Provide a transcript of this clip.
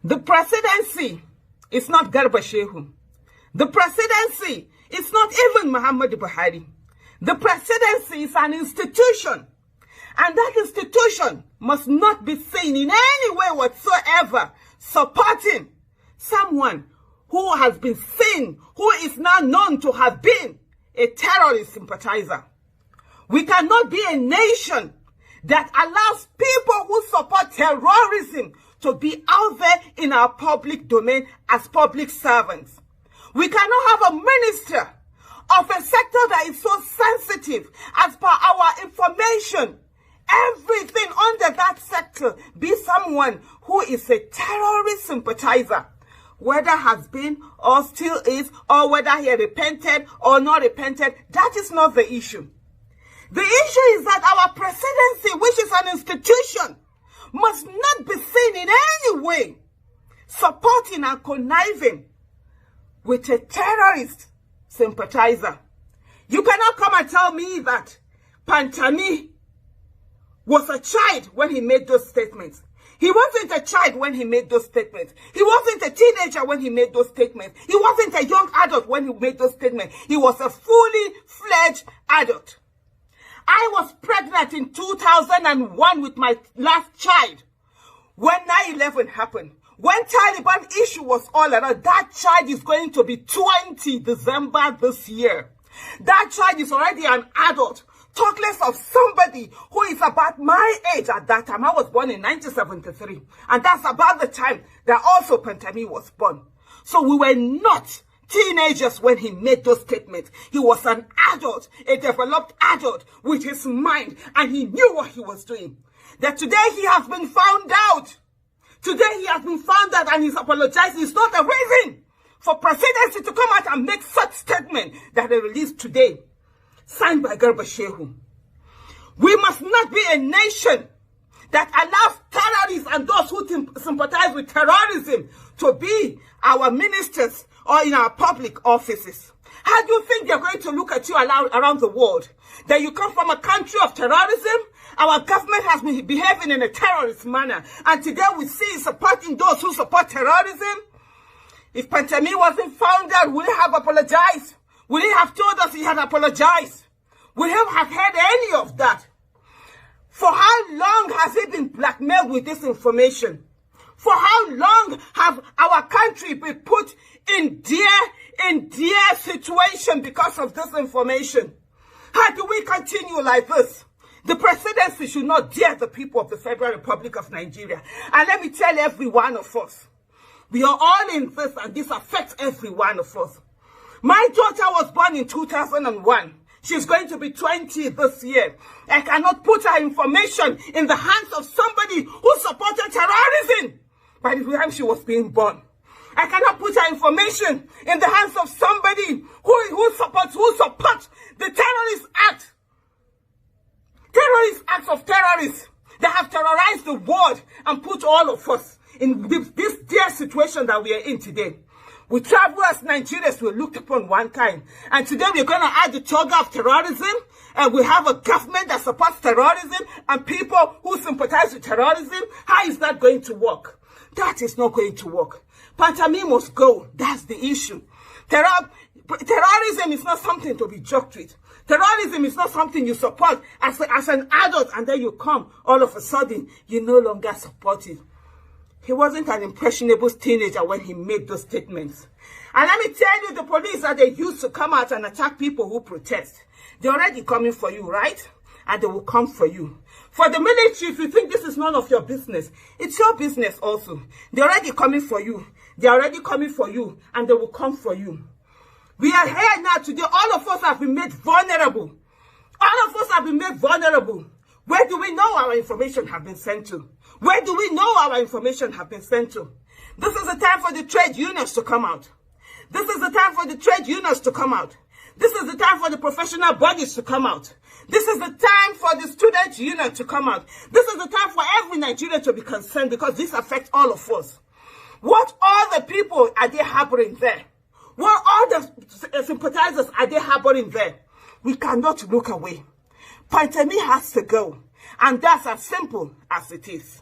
The presidency is not Garba Shehu. The presidency is not even Muhammadu Buhari. The presidency is an institution. And that institution must not be seen in any way whatsoever supporting someone who has been seen, who is now known to have been a terrorist sympathizer. We cannot be a nation that allows people who support terrorism to be out there in our public domain as public servants. We cannot have a minister of a sector that is so sensitive as per our information. Everything under that sector be someone who is a terrorist sympathizer, whether has been or still is, or whether he repented or not repented. That is not the issue. The issue is that our presidency, which is an institution, must not be seen in any way supporting and conniving with a terrorist sympathizer. You cannot come and tell me that Pantami was a child when he made those statements. He wasn't a child when he made those statements. He wasn't a teenager when he made those statements. He wasn't a young adult when he made those statements. He was a fully fledged adult. I was pregnant in 2001 with my last child when 9/11 happened. When Taliban issue was all around, that child is going to be 20 December this year. That child is already an adult. Talk less of somebody who is about my age at that time. I was born in 1973. And that's about the time that also Pantami was born. So we were not teenagers when he made those statements. He was an adult, a developed adult with his mind, and he knew what he was doing. That today he has been found out. Today he has been found out and he's apologizing. It's not a reason for presidency to come out and make such statement that they released today, signed by Garba Shehu. We must not be a nation that allows terrorists and those who sympathize with terrorism to be our ministers or in our public offices. How do you think they're going to look at you around the world? That you come from a country of terrorism? Our government has been behaving in a terrorist manner. And today we see supporting those who support terrorism. If Pantami wasn't found out, would he have apologized? Would he have told us he had apologized? Would he have heard any of that? For how long has he been blackmailed with this information? For how long have our country been put in dear situation because of this information? How do we continue like this? The presidency should not dare the people of the Federal Republic of Nigeria. And let me tell every one of us, we are all in this, and this affects every one of us. My daughter was born in 2001. She's going to be 20 this year. I cannot put her information in the hands of somebody who supported terrorism by the time she was being born. I cannot put her information in the hands of somebody who supports the terrorist act. Terrorist acts of terrorists that have terrorized the world and put all of us in this dear situation that we are in today. We travel as Nigerians, we looked upon one kind. And today we're going to add the toga of terrorism. And we have a government that supports terrorism and people who sympathize with terrorism. How is that going to work? That is not going to work. Pantami must go. That's the issue. Terrorism is not something to be joked with. Terrorism is not something you support as an adult, and then you come, all of a sudden, you no longer support it. He wasn't an impressionable teenager when he made those statements. And let me tell you, the police that they used to come out and attack people who protest, they're already coming for you, right? And they will come for you. For the military, if you think this is none of your business, it's your business also. They're already coming for you. They're already coming for you, and they will come for you. We are here now today. All of us have been made vulnerable. All of us have been made vulnerable. Where do we know our information have been sent to? Where do we know our information have been sent to? This is the time for the trade unions to come out. This is the time for the trade unions to come out. This is the time for the professional bodies to come out. This is the time for the student union to come out. This is the time for every Nigerian to be concerned, because this affects all of us. What other people are they harboring there? What other sympathizers are they harboring there? We cannot look away. Pantami has to go. And that's as simple as it is.